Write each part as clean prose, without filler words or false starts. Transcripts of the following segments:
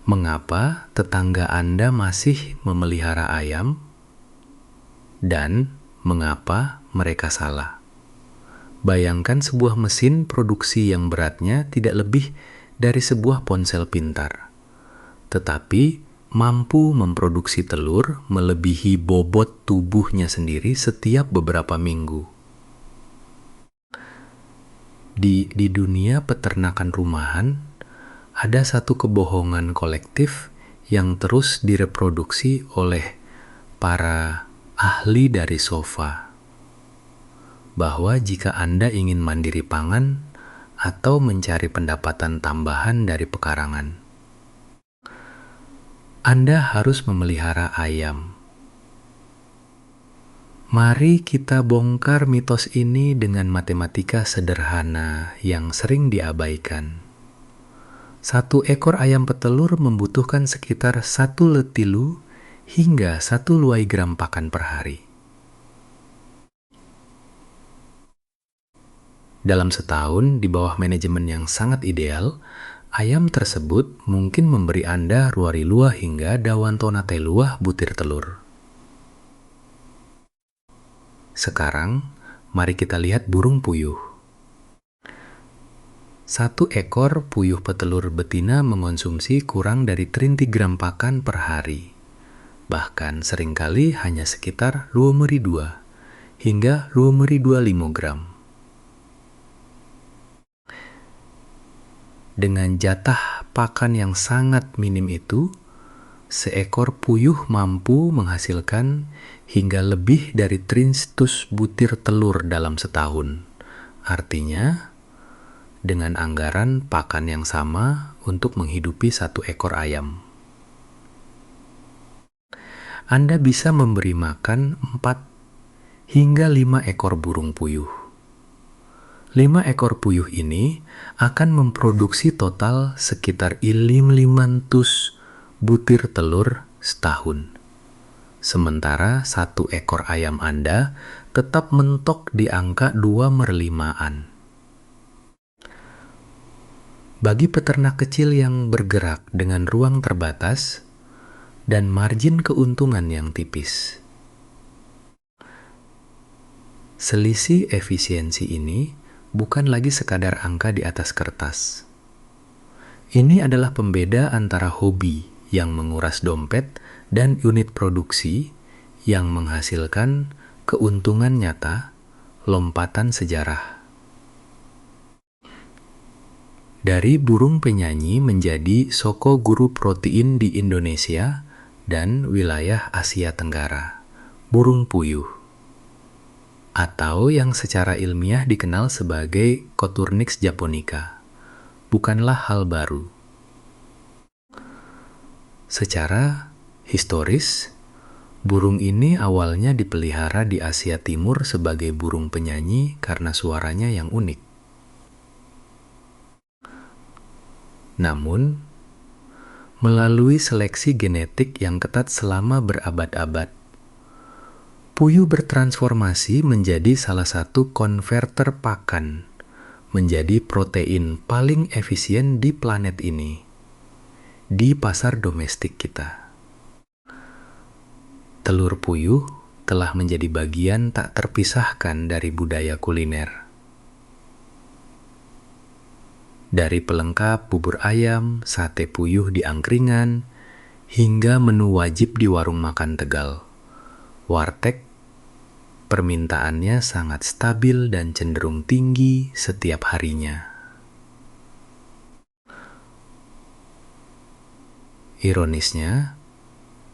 Mengapa tetangga Anda masih memelihara ayam? Dan mengapa mereka salah? Bayangkan sebuah mesin produksi yang beratnya tidak lebih dari sebuah ponsel pintar, tetapi mampu memproduksi telur melebihi bobot tubuhnya sendiri setiap beberapa minggu. Di dunia peternakan rumahan, ada satu kebohongan kolektif yang terus direproduksi oleh para ahli dari sofa, bahwa jika Anda ingin mandiri pangan atau mencari pendapatan tambahan dari pekarangan, Anda harus memelihara ayam. Mari kita bongkar mitos ini dengan matematika sederhana yang sering diabaikan. 1 ekor ayam petelur membutuhkan sekitar 1 letilu hingga 1 luai gram pakan per hari. Dalam setahun, di bawah manajemen yang sangat ideal, ayam tersebut mungkin memberi Anda ruari-luah hingga dawantonate luah butir telur. Sekarang, mari kita lihat burung puyuh. 1 ekor puyuh petelur betina mengonsumsi kurang dari 30 gram pakan per hari. Bahkan seringkali hanya sekitar 22 hingga 25 gram. Dengan jatah pakan yang sangat minim itu, seekor puyuh mampu menghasilkan hingga lebih dari 300 butir telur dalam setahun. Artinya, dengan anggaran pakan yang sama untuk menghidupi 1 ekor ayam, Anda bisa memberi makan 4 hingga 5 ekor burung puyuh. 5 ekor puyuh ini akan memproduksi total sekitar 500 butir telur setahun. Sementara 1 ekor ayam Anda tetap mentok di angka 2/5. Bagi peternak kecil yang bergerak dengan ruang terbatas dan margin keuntungan yang tipis, selisih efisiensi ini bukan lagi sekadar angka di atas kertas. Ini adalah pembeda antara hobi yang menguras dompet dan unit produksi yang menghasilkan keuntungan nyata, lompatan sejarah. Dari burung penyanyi menjadi soko guru protein di Indonesia dan wilayah Asia Tenggara, burung puyuh, atau yang secara ilmiah dikenal sebagai Coturnix japonica, bukanlah hal baru. Secara historis, burung ini awalnya dipelihara di Asia Timur sebagai burung penyanyi karena suaranya yang unik. Namun, melalui seleksi genetik yang ketat selama berabad-abad, puyuh bertransformasi menjadi salah satu konverter pakan, menjadi protein paling efisien di planet ini, di pasar domestik kita. Telur puyuh telah menjadi bagian tak terpisahkan dari budaya kuliner. Dari pelengkap bubur ayam, sate puyuh di angkringan, hingga menu wajib di warung makan Tegal, warteg, permintaannya sangat stabil dan cenderung tinggi setiap harinya. Ironisnya,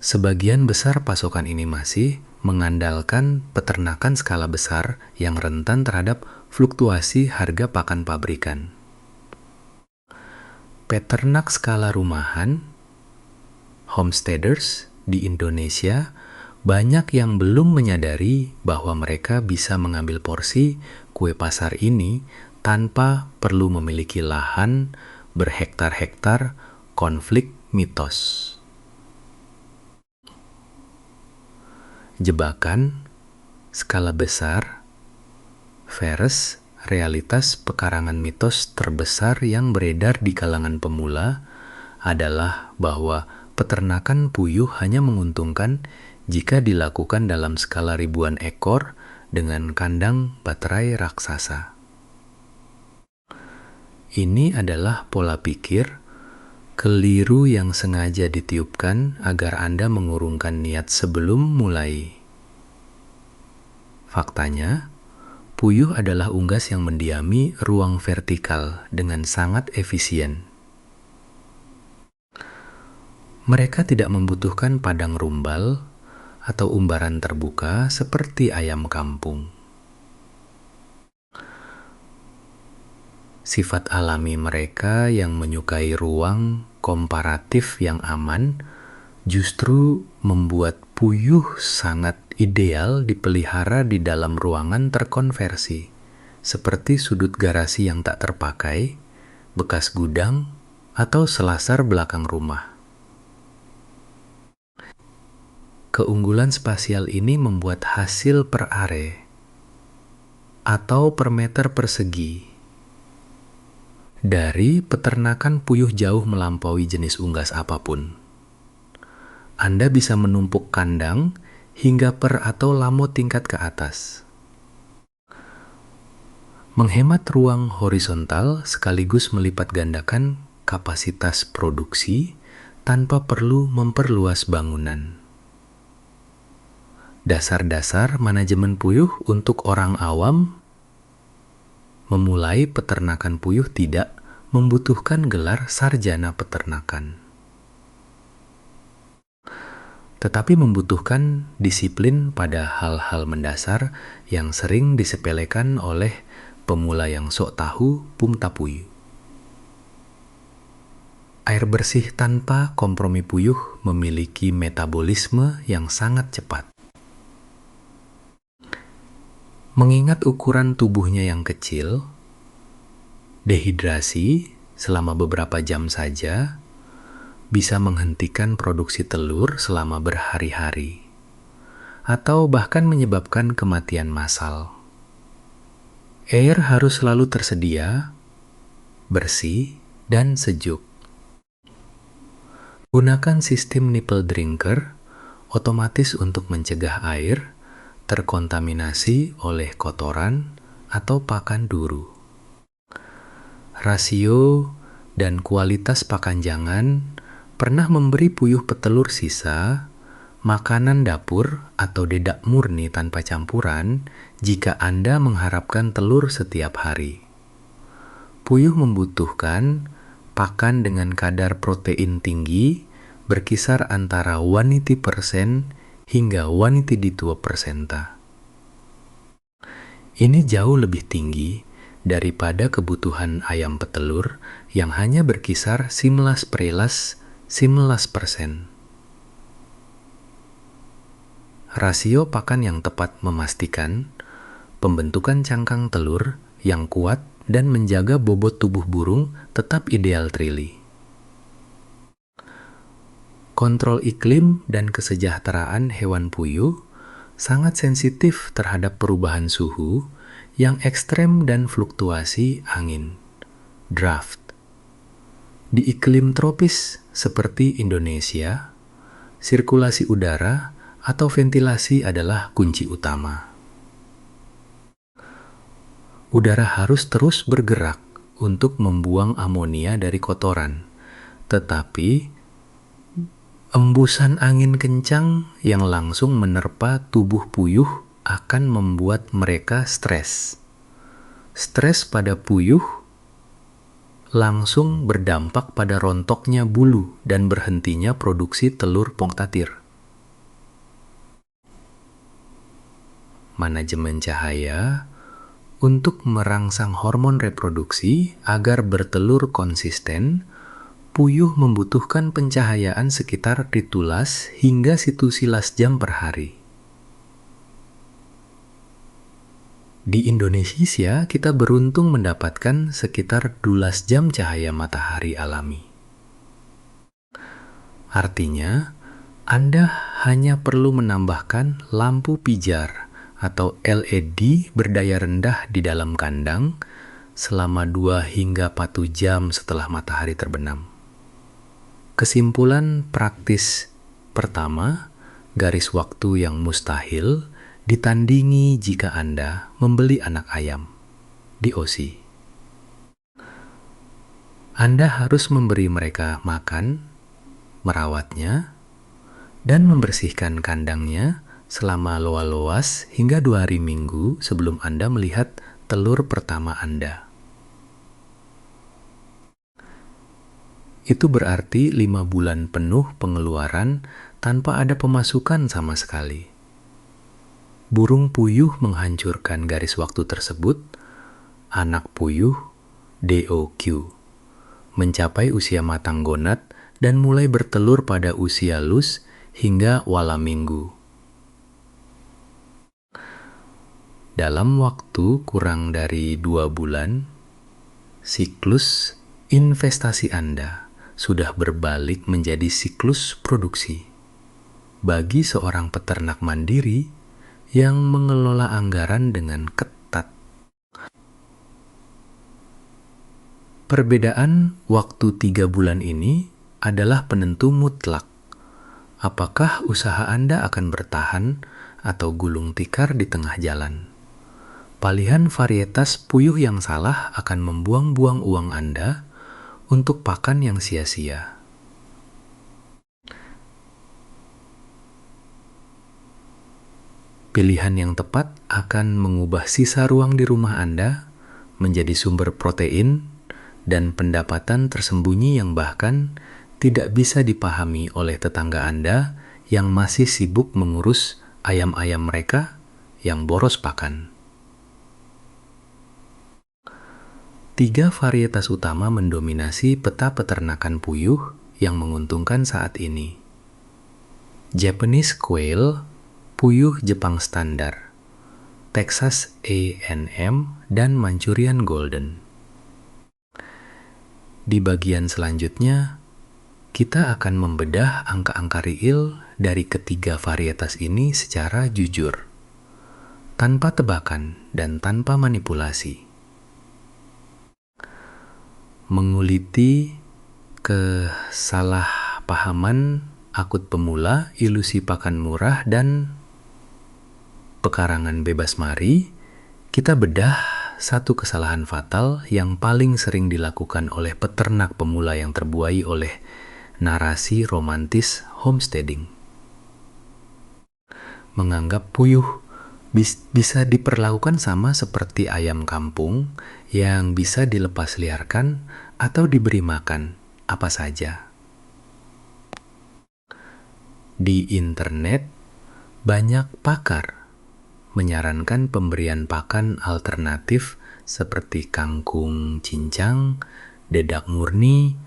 sebagian besar pasokan ini masih mengandalkan peternakan skala besar yang rentan terhadap fluktuasi harga pakan pabrikan. Peternak skala rumahan, homesteaders di Indonesia, banyak yang belum menyadari bahwa mereka bisa mengambil porsi kue pasar ini tanpa perlu memiliki lahan berhektar-hektar. Konflik mitos. Jebakan skala besar versus realitas pekarangan mitos terbesar yang beredar di kalangan pemula adalah bahwa peternakan puyuh hanya menguntungkan jika dilakukan dalam skala ribuan ekor dengan kandang baterai raksasa. Ini adalah pola pikir keliru yang sengaja ditiupkan agar Anda mengurungkan niat sebelum mulai. Faktanya, puyuh adalah unggas yang mendiami ruang vertikal dengan sangat efisien. Mereka tidak membutuhkan padang rumbal atau umbaran terbuka seperti ayam kampung. Sifat alami mereka yang menyukai ruang komparatif yang aman justru membuat puyuh sangat ideal dipelihara di dalam ruangan terkonversi, seperti sudut garasi yang tak terpakai, bekas gudang, atau selasar belakang rumah. Keunggulan spasial ini membuat hasil per are atau per meter persegi dari peternakan puyuh jauh melampaui jenis unggas apapun. Anda bisa menumpuk kandang hingga per atau lamo tingkat ke atas. Menghemat ruang horizontal sekaligus melipat gandakan kapasitas produksi tanpa perlu memperluas bangunan. Dasar-dasar manajemen puyuh untuk orang awam. Memulai peternakan puyuh tidak membutuhkan gelar sarjana peternakan, tetapi membutuhkan disiplin pada hal-hal mendasar yang sering disepelekan oleh pemula yang sok tahu pumtapuyuh. Air bersih tanpa kompromi puyuh memiliki metabolisme yang sangat cepat. Mengingat ukuran tubuhnya yang kecil, dehidrasi selama beberapa jam saja bisa menghentikan produksi telur selama berhari-hari, atau bahkan menyebabkan kematian massal. Air harus selalu tersedia, bersih, dan sejuk. Gunakan sistem nipple drinker otomatis untuk mencegah air terkontaminasi oleh kotoran atau pakan duru. Rasio dan kualitas pakan jangan pernah memberi puyuh petelur sisa, makanan dapur atau dedak murni tanpa campuran jika Anda mengharapkan telur setiap hari. Puyuh membutuhkan pakan dengan kadar protein tinggi berkisar antara 180% hingga 182%. Ini jauh lebih tinggi daripada kebutuhan ayam petelur yang hanya berkisar 11%. Rasio pakan yang tepat memastikan pembentukan cangkang telur yang kuat dan menjaga bobot tubuh burung tetap ideal trili. Kontrol iklim dan kesejahteraan hewan puyuh sangat sensitif terhadap perubahan suhu yang ekstrem dan fluktuasi angin, draft. Di iklim tropis seperti Indonesia, sirkulasi udara atau ventilasi adalah kunci utama. Udara harus terus bergerak untuk membuang amonia dari kotoran, tetapi embusan angin kencang yang langsung menerpa tubuh puyuh akan membuat mereka stres. Stres pada puyuh langsung berdampak pada rontoknya bulu dan berhentinya produksi telur pongtatir. Manajemen cahaya untuk merangsang hormon reproduksi agar bertelur konsisten. Puyuh membutuhkan pencahayaan sekitar ditulas hingga 1 jam per hari. Di Indonesia, kita beruntung mendapatkan sekitar 12 jam cahaya matahari alami. Artinya, Anda hanya perlu menambahkan lampu pijar atau LED berdaya rendah di dalam kandang selama 2 hingga 4 jam setelah matahari terbenam. Kesimpulan praktis pertama, garis waktu yang mustahil ditandingi jika Anda membeli anak ayam di OC. Anda harus memberi mereka makan, merawatnya, dan membersihkan kandangnya selama loas hingga 2 hari minggu sebelum Anda melihat telur pertama Anda. Itu berarti 5 bulan penuh pengeluaran tanpa ada pemasukan sama sekali. Burung puyuh menghancurkan garis waktu tersebut. Anak puyuh, DOQ, mencapai usia matang gonad dan mulai bertelur pada usia lus hingga wala minggu. Dalam waktu kurang dari 2 bulan, siklus investasi Anda sudah berbalik menjadi siklus produksi. Bagi seorang peternak mandiri yang mengelola anggaran dengan ketat. Perbedaan waktu 3 bulan ini adalah penentu mutlak. Apakah usaha Anda akan bertahan atau gulung tikar di tengah jalan? Pilihan varietas puyuh yang salah akan membuang-buang uang Anda untuk pakan yang sia-sia. Pilihan yang tepat akan mengubah sisa ruang di rumah Anda menjadi sumber protein dan pendapatan tersembunyi yang bahkan tidak bisa dipahami oleh tetangga Anda yang masih sibuk mengurus ayam-ayam mereka yang boros pakan. 3 varietas utama mendominasi peta peternakan puyuh yang menguntungkan saat ini. Japanese Quail, puyuh Jepang standar, Texas A&M, dan Manchurian Golden. Di bagian selanjutnya, kita akan membedah angka-angka real dari ketiga varietas ini secara jujur, tanpa tebakan dan tanpa manipulasi. Menguliti kesalahpahaman akut pemula, ilusi pakan murah, dan pekarangan bebas mari, kita bedah satu kesalahan fatal yang paling sering dilakukan oleh peternak pemula yang terbuai oleh narasi romantis homesteading. Menganggap puyuh bisa diperlakukan sama seperti ayam kampung yang bisa dilepas liarkan atau diberi makan apa saja. Di internet, banyak pakar menyarankan pemberian pakan alternatif seperti kangkung cincang, dedak murni,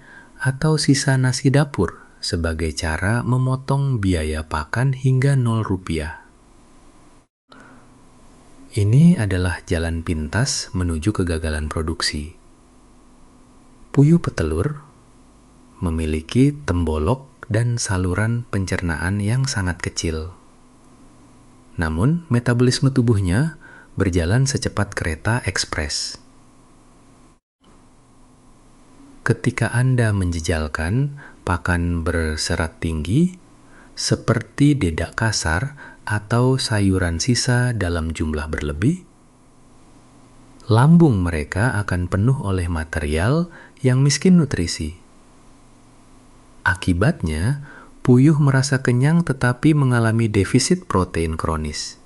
atau sisa nasi dapur sebagai cara memotong biaya pakan hingga 0 rupiah. Ini adalah jalan pintas menuju kegagalan produksi. Puyuh petelur memiliki tembolok dan saluran pencernaan yang sangat kecil. Namun, metabolisme tubuhnya berjalan secepat kereta ekspres. Ketika Anda menjejalkan pakan berserat tinggi, seperti dedak kasar atau sayuran sisa dalam jumlah berlebih, lambung mereka akan penuh oleh material yang miskin nutrisi. Akibatnya, puyuh merasa kenyang tetapi mengalami defisit protein kronis.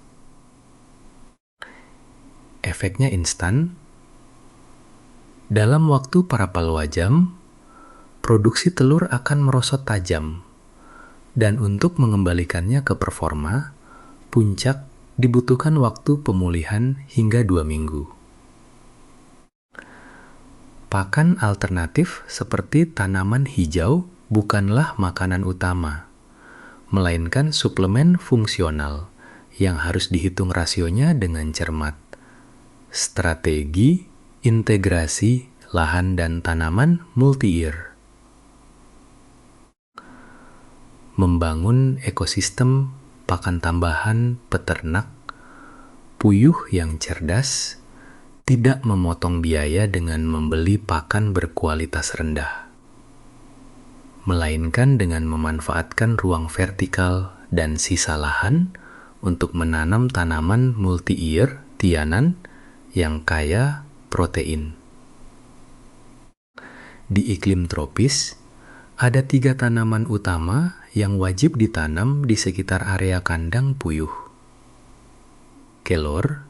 Efeknya instan. Dalam waktu parapalwa jam, produksi telur akan merosot tajam. Dan untuk mengembalikannya ke performa, puncak dibutuhkan waktu pemulihan hingga 2 minggu. Pakan alternatif seperti tanaman hijau bukanlah makanan utama, melainkan suplemen fungsional yang harus dihitung rasionya dengan cermat. Strategi integrasi lahan dan tanaman multi-year. Membangun ekosistem pakan tambahan peternak puyuh yang cerdas tidak memotong biaya dengan membeli pakan berkualitas rendah. melainkan dengan memanfaatkan ruang vertikal dan sisa lahan untuk menanam tanaman multi-year tianan yang kaya protein. Di iklim tropis, ada 3 tanaman utama yang wajib ditanam di sekitar area kandang puyuh. Kelor,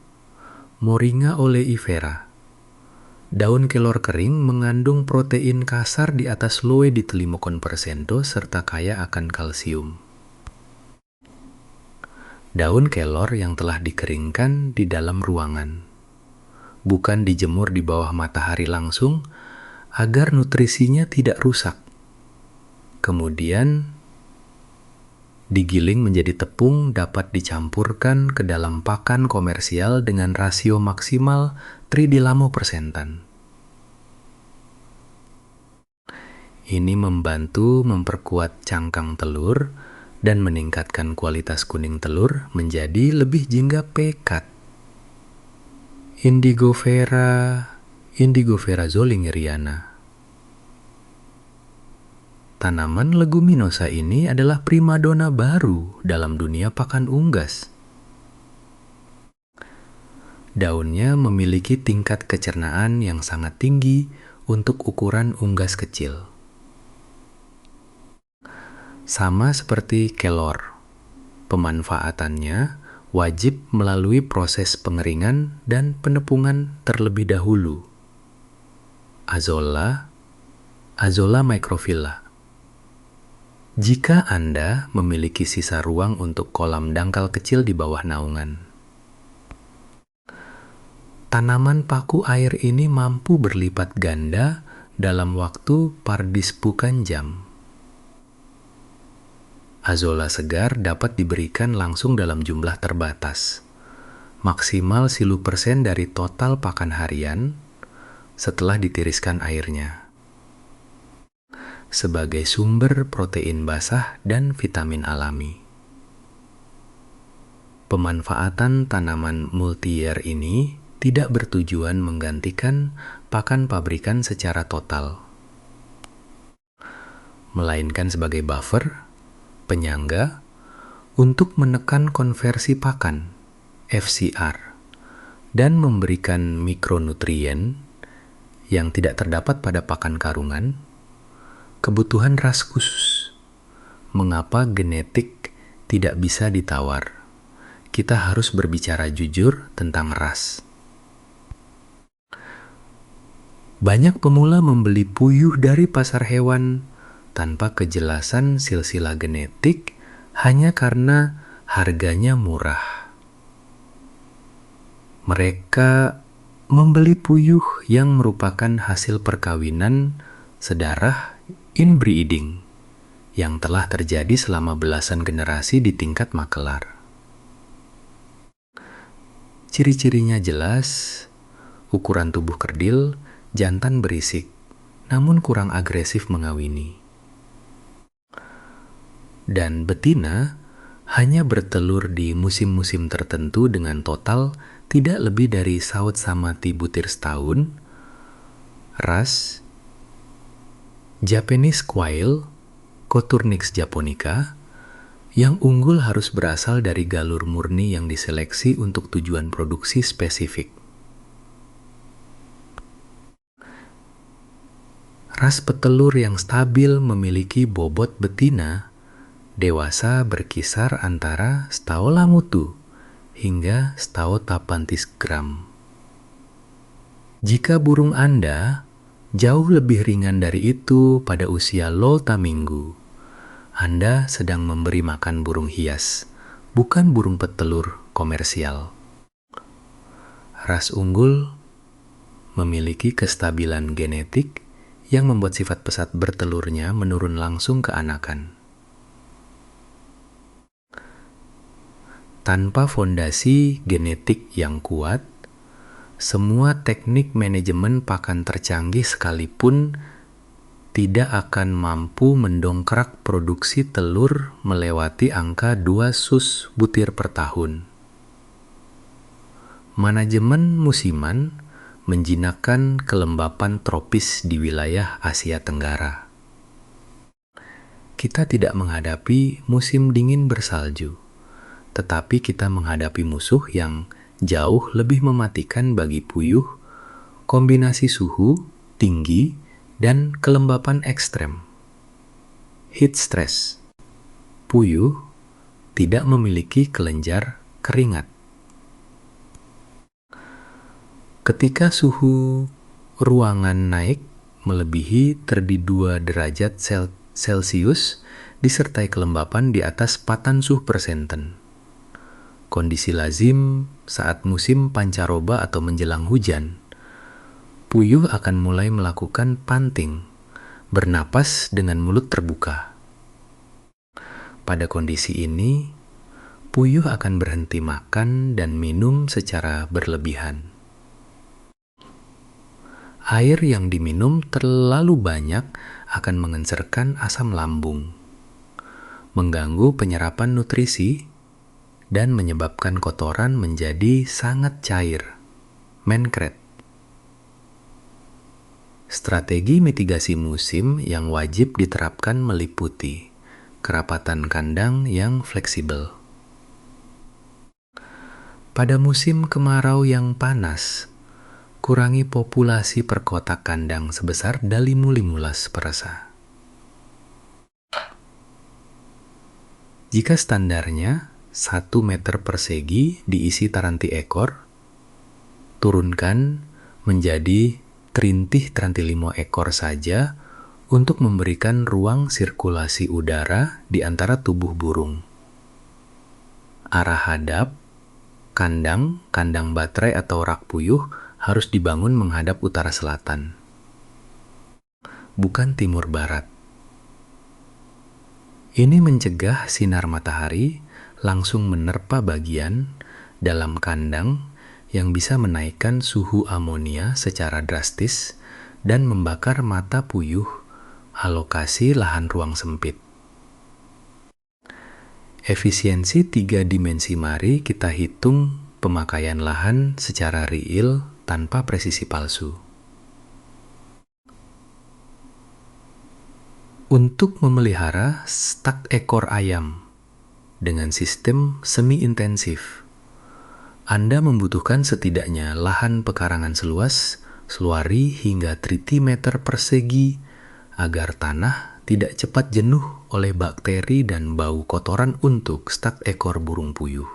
Moringa oleifera. Daun kelor kering mengandung protein kasar di atas loe di telimokon persento serta kaya akan kalsium. Daun kelor yang telah dikeringkan di dalam ruangan, bukan dijemur di bawah matahari langsung, agar nutrisinya tidak rusak. Kemudian digiling menjadi tepung, dapat dicampurkan ke dalam pakan komersial dengan rasio maksimal tridilamo persentan. Ini membantu memperkuat cangkang telur dan meningkatkan kualitas kuning telur menjadi lebih jingga pekat. Indigofera zollingeriana. Tanaman leguminosa ini adalah primadona baru dalam dunia pakan unggas. Daunnya memiliki tingkat kecernaan yang sangat tinggi untuk ukuran unggas kecil. Sama seperti kelor, pemanfaatannya wajib melalui proses pengeringan dan penepungan terlebih dahulu. Azolla microphylla. Jika Anda memiliki sisa ruang untuk kolam dangkal kecil di bawah naungan, tanaman paku air ini mampu berlipat ganda dalam waktu pardispukan jam. Azolla segar dapat diberikan langsung dalam jumlah terbatas, maksimal 10% dari total pakan harian setelah ditiriskan airnya, sebagai sumber protein basah dan vitamin alami. Pemanfaatan tanaman multi-year ini tidak bertujuan menggantikan pakan pabrikan secara total, melainkan sebagai buffer, penyangga, untuk menekan konversi pakan, FCR, dan memberikan mikronutrien yang tidak terdapat pada pakan karungan, kebutuhan ras khusus. Mengapa genetik tidak bisa ditawar? Kita harus berbicara jujur tentang ras. Banyak pemula membeli puyuh dari pasar hewan tanpa kejelasan silsilah genetik hanya karena harganya murah. Mereka membeli puyuh yang merupakan hasil perkawinan sedarah inbreeding yang telah terjadi selama belasan generasi di tingkat makelar. Ciri-cirinya jelas: ukuran tubuh kerdil, jantan berisik, namun kurang agresif mengawini. Dan betina hanya bertelur di musim-musim tertentu dengan total tidak lebih dari saut samati butir setahun. Ras Japanese Quail, Coturnix japonica, yang unggul harus berasal dari galur murni yang diseleksi untuk tujuan produksi spesifik. Ras petelur yang stabil memiliki bobot betina dewasa berkisar antara Staola mutu hingga Staotapantis gram. Jika burung Anda jauh lebih ringan dari itu pada usia lolta minggu, Anda sedang memberi makan burung hias, bukan burung petelur komersial. Ras unggul memiliki kestabilan genetik yang membuat sifat pesat bertelurnya menurun langsung ke anakan. Tanpa fondasi genetik yang kuat, semua teknik manajemen pakan tercanggih sekalipun tidak akan mampu mendongkrak produksi telur melewati angka 2 sus butir per tahun. Manajemen musiman menjinakkan kelembapan tropis di wilayah Asia Tenggara. kita tidak menghadapi musim dingin bersalju, tetapi kita menghadapi musuh yang jauh lebih mematikan bagi puyuh, kombinasi suhu tinggi dan kelembapan ekstrem. Heat stress. Puyuh tidak memiliki kelenjar keringat. Ketika suhu ruangan naik melebihi 32 derajat Celcius disertai kelembapan di atas 4%. Kondisi lazim saat musim pancaroba atau menjelang hujan. Puyuh akan mulai melakukan panting, bernapas dengan mulut terbuka. Pada kondisi ini, puyuh akan berhenti makan dan minum secara berlebihan. Air yang diminum terlalu banyak akan mengencerkan asam lambung, mengganggu penyerapan nutrisi, dan menyebabkan kotoran menjadi sangat cair, menkret. Strategi mitigasi musim yang wajib diterapkan meliputi kerapatan kandang yang fleksibel. Pada musim kemarau yang panas, kurangi populasi per kotak kandang sebesar dalimu-limulas perasa. Jika standarnya 1 meter persegi diisi taranti ekor, turunkan menjadi trintih-tranti 5 ekor saja untuk memberikan ruang sirkulasi udara di antara tubuh burung. Arah hadap, kandang baterai atau rak puyuh harus dibangun menghadap utara selatan, bukan timur barat. Ini mencegah sinar matahari langsung menerpa bagian dalam kandang yang bisa menaikkan suhu amonia secara drastis dan membakar mata puyuh alokasi lahan ruang sempit. Efisiensi 3 dimensi. Mari kita hitung pemakaian lahan secara real tanpa presisi palsu. Untuk memelihara stak ekor ayam dengan sistem semi-intensif, Anda membutuhkan setidaknya lahan pekarangan seluari hingga 3 meter persegi agar tanah tidak cepat jenuh oleh bakteri dan bau kotoran untuk stak ekor burung puyuh.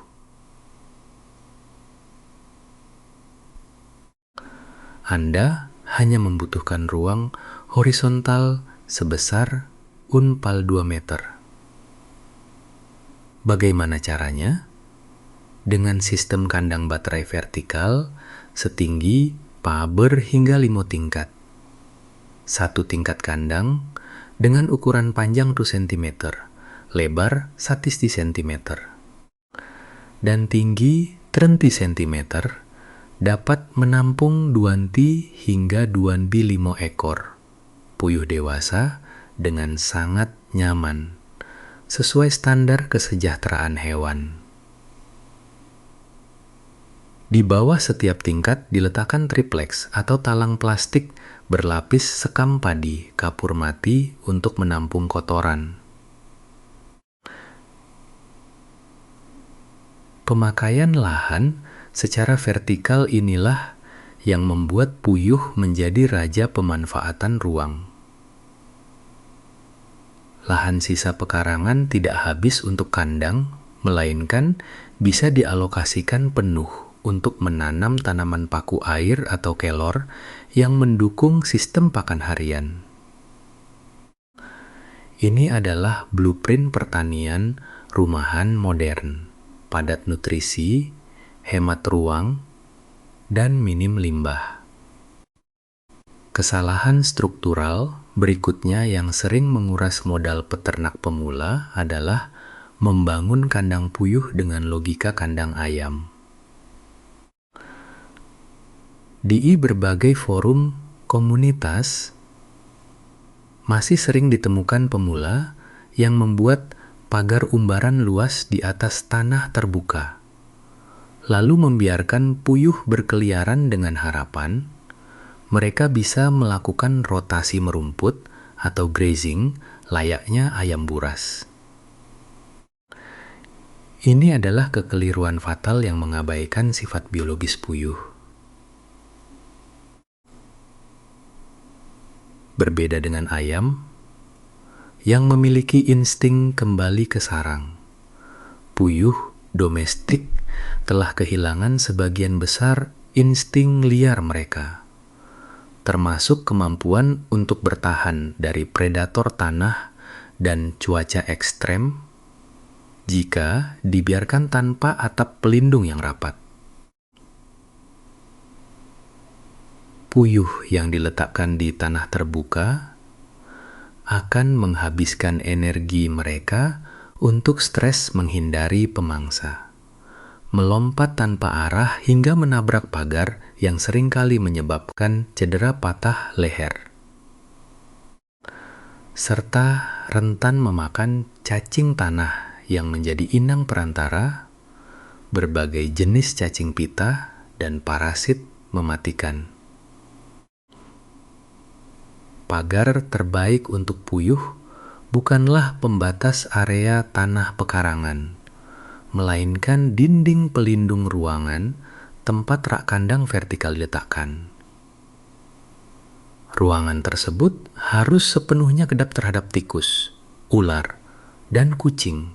Anda hanya membutuhkan ruang horizontal sebesar unpal 2 meter. Bagaimana caranya? Dengan sistem kandang baterai vertikal setinggi paber hingga 5 tingkat. 1 tingkat kandang dengan ukuran panjang 2 cm, lebar 1 cm, dan tinggi 30 cm, dapat menampung 2 hingga 2 5 ekor puyuh dewasa dengan sangat nyaman, sesuai standar kesejahteraan hewan. Di bawah setiap tingkat diletakkan triplex atau talang plastik berlapis sekam padi kapur mati untuk menampung kotoran. Pemakaian lahan secara vertikal inilah yang membuat puyuh menjadi raja pemanfaatan ruang. Lahan sisa pekarangan tidak habis untuk kandang, melainkan bisa dialokasikan penuh untuk menanam tanaman paku air atau kelor yang mendukung sistem pakan harian. Ini adalah blueprint pertanian rumahan modern, padat nutrisi, hemat ruang, dan minim limbah. Kesalahan struktural berikutnya yang sering menguras modal peternak pemula adalah membangun kandang puyuh dengan logika kandang ayam. Di berbagai forum komunitas, masih sering ditemukan pemula yang membuat pagar umbaran luas di atas tanah terbuka, lalu membiarkan puyuh berkeliaran dengan harapan mereka bisa melakukan rotasi merumput atau grazing layaknya ayam buras. Ini adalah kekeliruan fatal yang mengabaikan sifat biologis puyuh. Berbeda dengan ayam, yang memiliki insting kembali ke sarang, puyuh domestik telah kehilangan sebagian besar insting liar mereka, termasuk kemampuan untuk bertahan dari predator tanah dan cuaca ekstrem jika dibiarkan tanpa atap pelindung yang rapat. Puyuh yang diletakkan di tanah terbuka akan menghabiskan energi mereka untuk stres menghindari pemangsa, melompat tanpa arah hingga menabrak pagar yang seringkali menyebabkan cedera patah leher, serta rentan memakan cacing tanah yang menjadi inang perantara, berbagai jenis cacing pita, dan parasit mematikan. Pagar terbaik untuk puyuh bukanlah pembatas area tanah pekarangan, melainkan dinding pelindung ruangan tempat rak kandang vertikal diletakkan. Ruangan tersebut harus sepenuhnya kedap terhadap tikus, ular, dan kucing.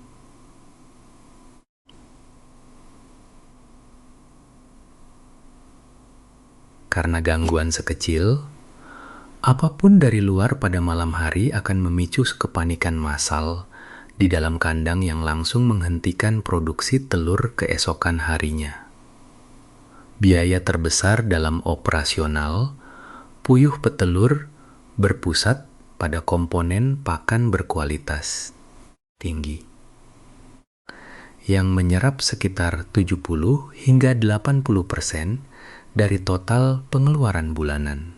Karena gangguan sekecil, apapun dari luar pada malam hari akan memicu kepanikan massal di dalam kandang yang langsung menghentikan produksi telur keesokan harinya. Biaya terbesar dalam operasional puyuh petelur berpusat pada komponen pakan berkualitas tinggi, yang menyerap sekitar 70 hingga 80% dari total pengeluaran bulanan.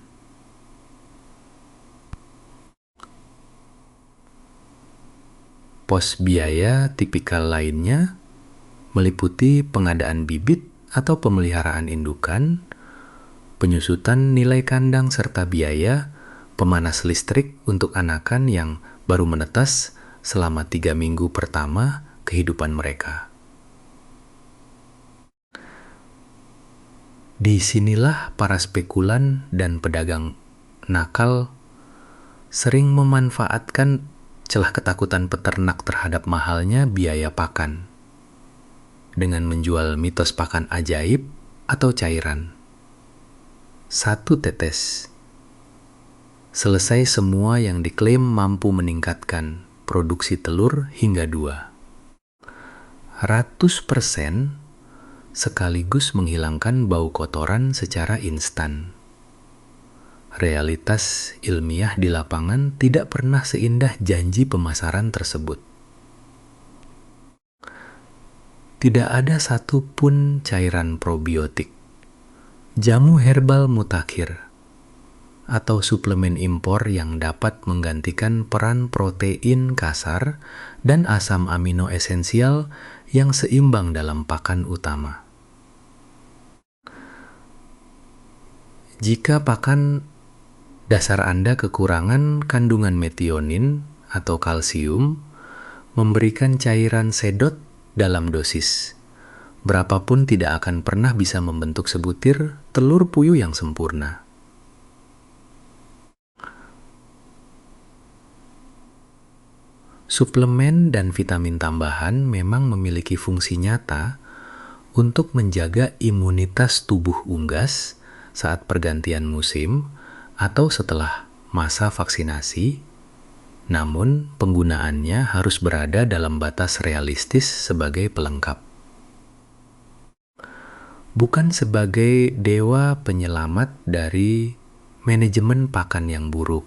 Pos biaya tipikal lainnya meliputi pengadaan bibit atau pemeliharaan indukan, penyusutan nilai kandang serta biaya pemanas listrik untuk anakan yang baru menetas selama 3 minggu pertama kehidupan mereka. Disinilah para spekulan dan pedagang nakal sering memanfaatkan celah ketakutan peternak terhadap mahalnya biaya pakan dengan menjual mitos pakan ajaib atau cairan. 1 tetes. Selesai semua yang diklaim mampu meningkatkan produksi telur hingga 200% sekaligus menghilangkan bau kotoran secara instan. Realitas ilmiah di lapangan tidak pernah seindah janji pemasaran tersebut. Tidak ada satupun cairan probiotik, jamu herbal mutakhir, atau suplemen impor yang dapat menggantikan peran protein kasar dan asam amino esensial yang seimbang dalam pakan utama. Jika pakan dasar Anda kekurangan kandungan metionin atau kalsium, memberikan cairan sedot dalam dosis berapapun tidak akan pernah bisa membentuk sebutir telur puyuh yang sempurna. Suplemen dan vitamin tambahan memang memiliki fungsi nyata untuk menjaga imunitas tubuh unggas saat pergantian musim atau setelah masa vaksinasi, namun penggunaannya harus berada dalam batas realistis sebagai pelengkap. Bukan sebagai dewa penyelamat dari manajemen pakan yang buruk,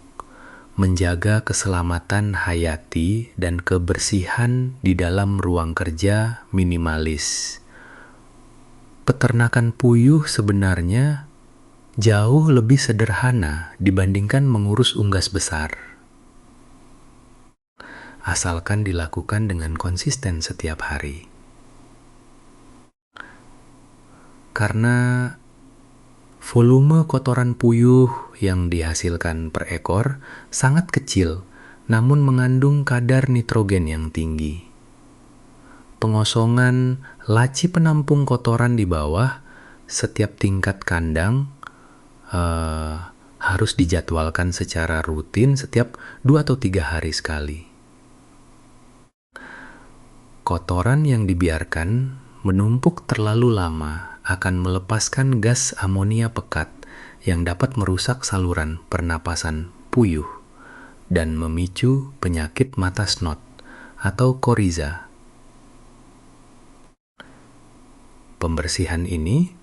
menjaga keselamatan hayati dan kebersihan di dalam ruang kerja minimalis. Peternakan puyuh sebenarnya jauh lebih sederhana dibandingkan mengurus unggas besar, asalkan dilakukan dengan konsisten setiap hari. Karena volume kotoran puyuh yang dihasilkan per ekor sangat kecil namun mengandung kadar nitrogen yang tinggi. Pengosongan laci penampung kotoran di bawah setiap tingkat kandang harus dijadwalkan secara rutin setiap 2 atau 3 hari sekali. Kotoran yang dibiarkan menumpuk terlalu lama akan melepaskan gas amonia pekat yang dapat merusak saluran pernapasan puyuh dan memicu penyakit mata snot atau koriza. Pembersihan ini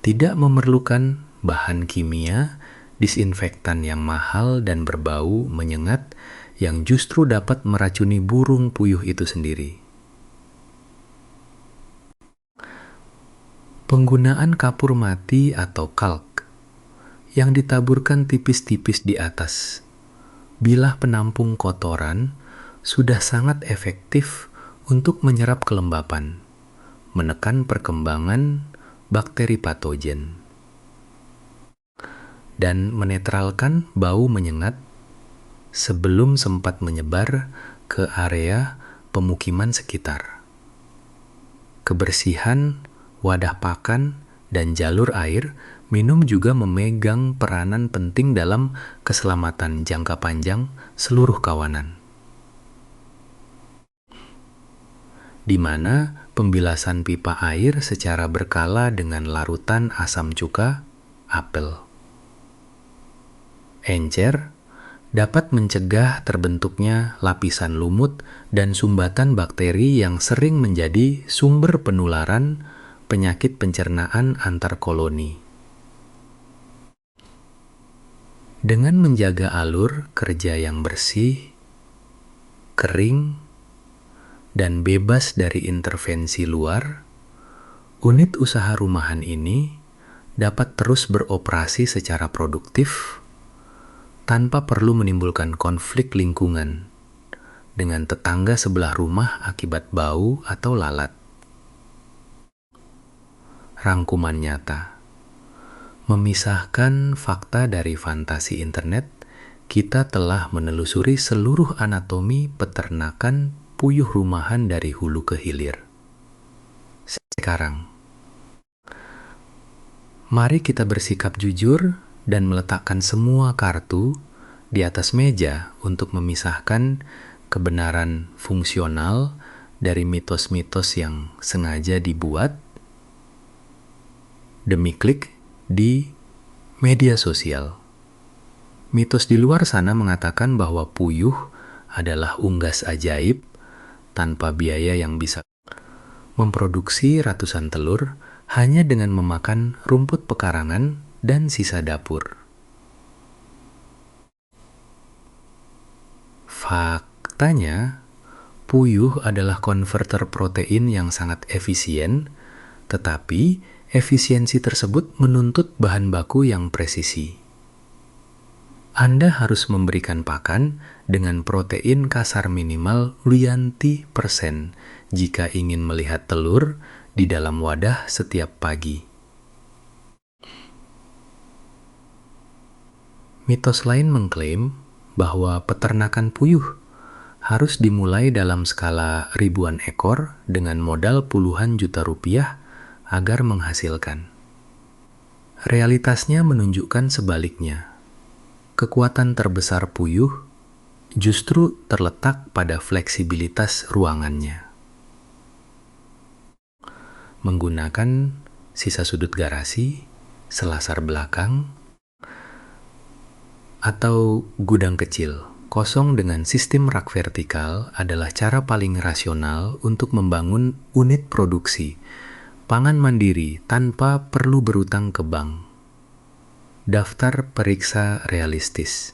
tidak memerlukan bahan kimia, disinfektan yang mahal dan berbau menyengat yang justru dapat meracuni burung puyuh itu sendiri. Penggunaan kapur mati atau kalk yang ditaburkan tipis-tipis di atas bilah penampung kotoran sudah sangat efektif untuk menyerap kelembapan, menekan perkembangan bakteri patogen, dan menetralkan bau menyengat sebelum sempat menyebar ke area pemukiman sekitar. Kebersihan wadah pakan dan jalur air minum juga memegang peranan penting dalam keselamatan jangka panjang seluruh kawanan, di mana pembilasan pipa air secara berkala dengan larutan asam cuka, apel, encer dapat mencegah terbentuknya lapisan lumut dan sumbatan bakteri yang sering menjadi sumber penularan penyakit pencernaan antar koloni. Dengan menjaga alur kerja yang bersih, kering, dan bebas dari intervensi luar, unit usaha rumahan ini dapat terus beroperasi secara produktif tanpa perlu menimbulkan konflik lingkungan dengan tetangga sebelah rumah akibat bau atau lalat. Rangkuman nyata. Memisahkan fakta dari fantasi internet, kita telah menelusuri seluruh anatomi peternakan puyuh rumahan dari hulu ke hilir. Sekarang, mari kita bersikap jujur dan meletakkan semua kartu di atas meja untuk memisahkan kebenaran fungsional dari mitos-mitos yang sengaja dibuat demi klik di media sosial. Mitos di luar sana mengatakan bahwa puyuh adalah unggas ajaib tanpa biaya yang bisa memproduksi ratusan telur hanya dengan memakan rumput pekarangan dan sisa dapur. Faktanya, puyuh adalah konverter protein yang sangat efisien, tetapi efisiensi tersebut menuntut bahan baku yang presisi. Anda harus memberikan pakan dengan protein kasar minimal % jika ingin melihat telur di dalam wadah setiap pagi. Mitos lain mengklaim bahwa peternakan puyuh harus dimulai dalam skala ribuan ekor dengan modal puluhan juta rupiah agar menghasilkan. Realitasnya menunjukkan sebaliknya. Kekuatan terbesar puyuh justru terletak pada fleksibilitas ruangannya. Menggunakan sisa sudut garasi, selasar belakang, atau gudang kecil kosong dengan sistem rak vertikal adalah cara paling rasional untuk membangun unit produksi pangan mandiri tanpa perlu berutang ke bank. Daftar periksa realistis.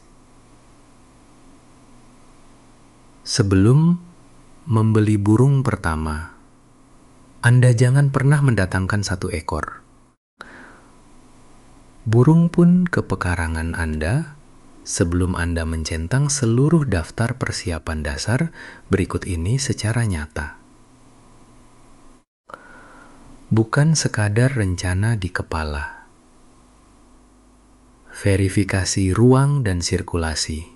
Sebelum membeli burung pertama, Anda jangan pernah mendatangkan 1 ekor. Burung pun ke pekarangan Anda sebelum Anda mencentang seluruh daftar persiapan dasar berikut ini secara nyata. Bukan sekadar rencana di kepala. Verifikasi ruang dan sirkulasi.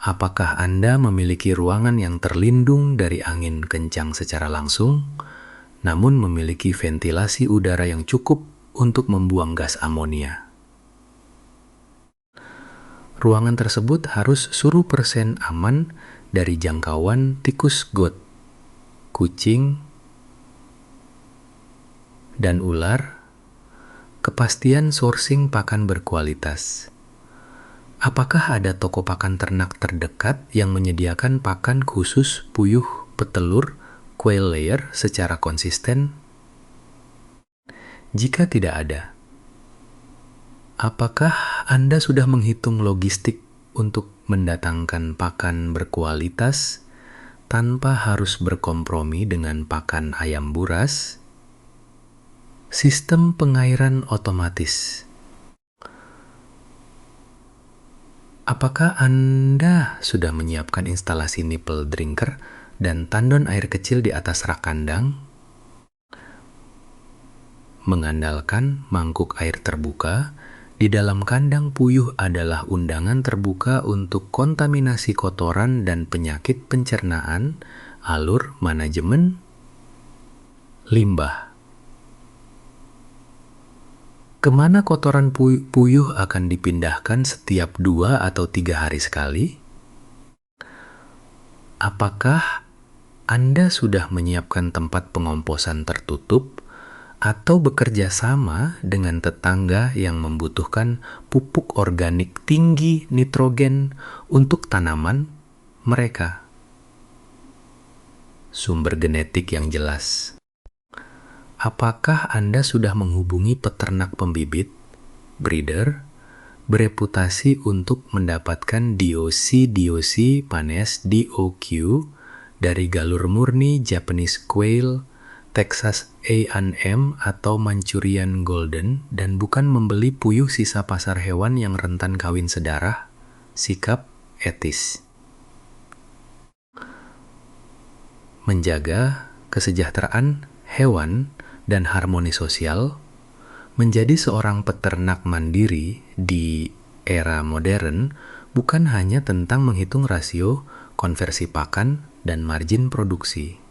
Apakah Anda memiliki ruangan yang terlindung dari angin kencang secara langsung, namun memiliki ventilasi udara yang cukup untuk membuang gas amonia? Ruangan tersebut harus 100% aman dari jangkauan tikus got, kucing, dan ular. Kepastian sourcing pakan berkualitas. Apakah ada toko pakan ternak terdekat yang menyediakan pakan khusus puyuh petelur quail layer secara konsisten? Jika tidak ada, apakah Anda sudah menghitung logistik untuk mendatangkan pakan berkualitas tanpa harus berkompromi dengan pakan ayam buras? Sistem pengairan otomatis. Apakah Anda sudah menyiapkan instalasi nipple drinker dan tandon air kecil di atas rak kandang? Mengandalkan mangkuk air terbuka, di dalam kandang puyuh adalah undangan terbuka untuk kontaminasi kotoran dan penyakit pencernaan, alur manajemen, limbah. Kemana kotoran puyuh akan dipindahkan setiap 2 atau 3 hari sekali? Apakah Anda sudah menyiapkan tempat pengomposan tertutup atau bekerja sama dengan tetangga yang membutuhkan pupuk organik tinggi nitrogen untuk tanaman mereka? Sumber genetik yang jelas. Apakah Anda sudah menghubungi peternak pembibit, breeder, bereputasi untuk mendapatkan DOC Panes DOQ dari galur murni Japanese Quail, Texas A&M atau Manchurian Golden dan bukan membeli puyuh sisa pasar hewan yang rentan kawin sedarah? Sikap etis. Menjaga kesejahteraan hewan dan harmoni sosial. Menjadi seorang peternak mandiri di era modern bukan hanya tentang menghitung rasio, konversi pakan, dan margin produksi.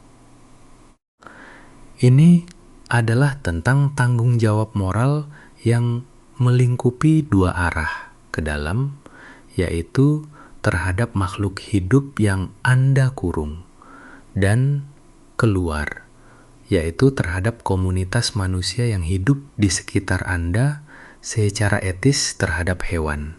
Ini adalah tentang tanggung jawab moral yang melingkupi 2 arah ke dalam, yaitu terhadap makhluk hidup yang Anda kurung, dan keluar, yaitu terhadap komunitas manusia yang hidup di sekitar Anda secara etis terhadap hewan.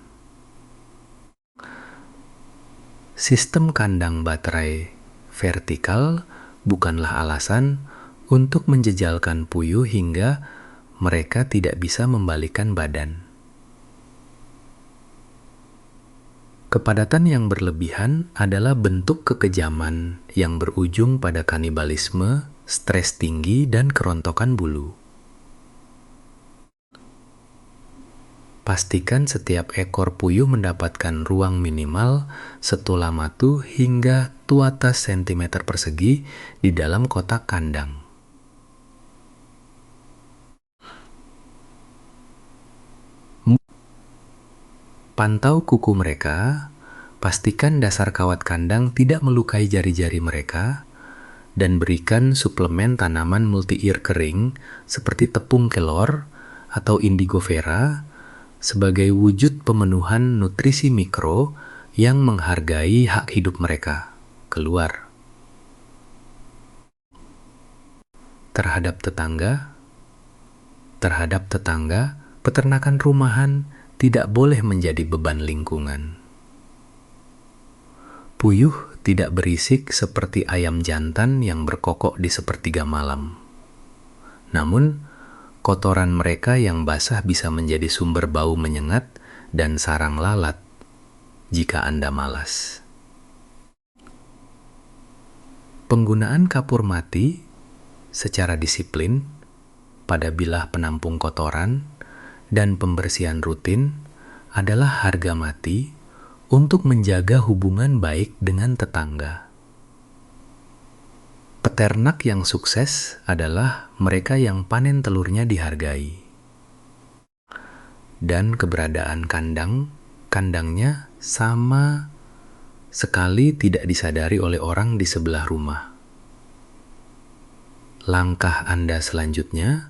Sistem kandang baterai vertikal bukanlah alasan untuk menjejalkan puyuh hingga mereka tidak bisa membalikkan badan. Kepadatan yang berlebihan adalah bentuk kekejaman yang berujung pada kanibalisme, stres tinggi, dan kerontokan bulu. Pastikan setiap ekor puyuh mendapatkan ruang minimal 1 lamatu hingga 12 cm persegi di dalam kotak kandang. Pantau kuku mereka, pastikan dasar kawat kandang tidak melukai jari-jari mereka, dan berikan suplemen tanaman multi-ear kering seperti tepung kelor atau indigo vera sebagai wujud pemenuhan nutrisi mikro yang menghargai hak hidup mereka. Keluar. Terhadap tetangga, peternakan rumahan tidak boleh menjadi beban lingkungan. Puyuh tidak berisik seperti ayam jantan yang berkokok di sepertiga malam. Namun, kotoran mereka yang basah bisa menjadi sumber bau menyengat dan sarang lalat jika Anda malas. Penggunaan kapur mati secara disiplin pada bilah penampung kotoran dan pembersihan rutin adalah harga mati untuk menjaga hubungan baik dengan tetangga. Peternak yang sukses adalah mereka yang panen telurnya dihargai, dan keberadaan kandangnya sama sekali tidak disadari oleh orang di sebelah rumah. Langkah Anda selanjutnya,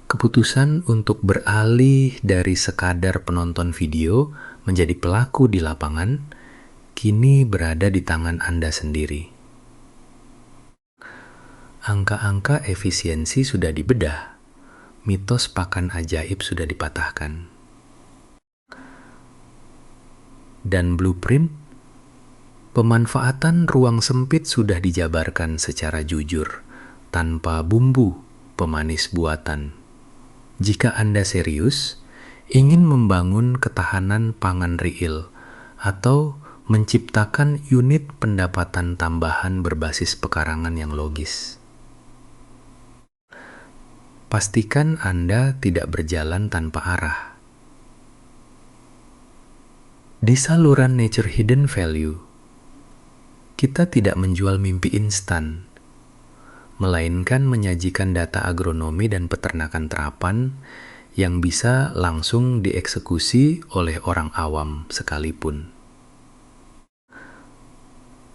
keputusan untuk beralih dari sekadar penonton video menjadi pelaku di lapangan, kini berada di tangan Anda sendiri. Angka-angka efisiensi sudah dibedah, mitos pakan ajaib sudah dipatahkan. Dan blueprint, pemanfaatan ruang sempit sudah dijabarkan secara jujur, tanpa bumbu pemanis buatan. Jika Anda serius, ingin membangun ketahanan pangan real atau menciptakan unit pendapatan tambahan berbasis pekarangan yang logis. Pastikan Anda tidak berjalan tanpa arah. Di saluran Nature Hidden Value, kita tidak menjual mimpi instan, melainkan menyajikan data agronomi dan peternakan terapan yang bisa langsung dieksekusi oleh orang awam sekalipun.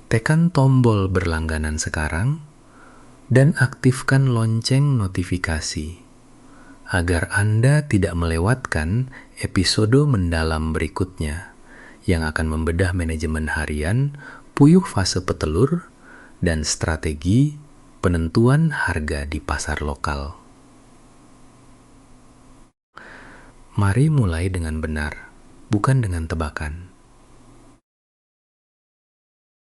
Tekan tombol berlangganan sekarang dan aktifkan lonceng notifikasi agar Anda tidak melewatkan episode mendalam berikutnya yang akan membedah manajemen harian, puyuh fase petelur, dan strategi penentuan harga di pasar lokal. Mari mulai dengan benar, bukan dengan tebakan.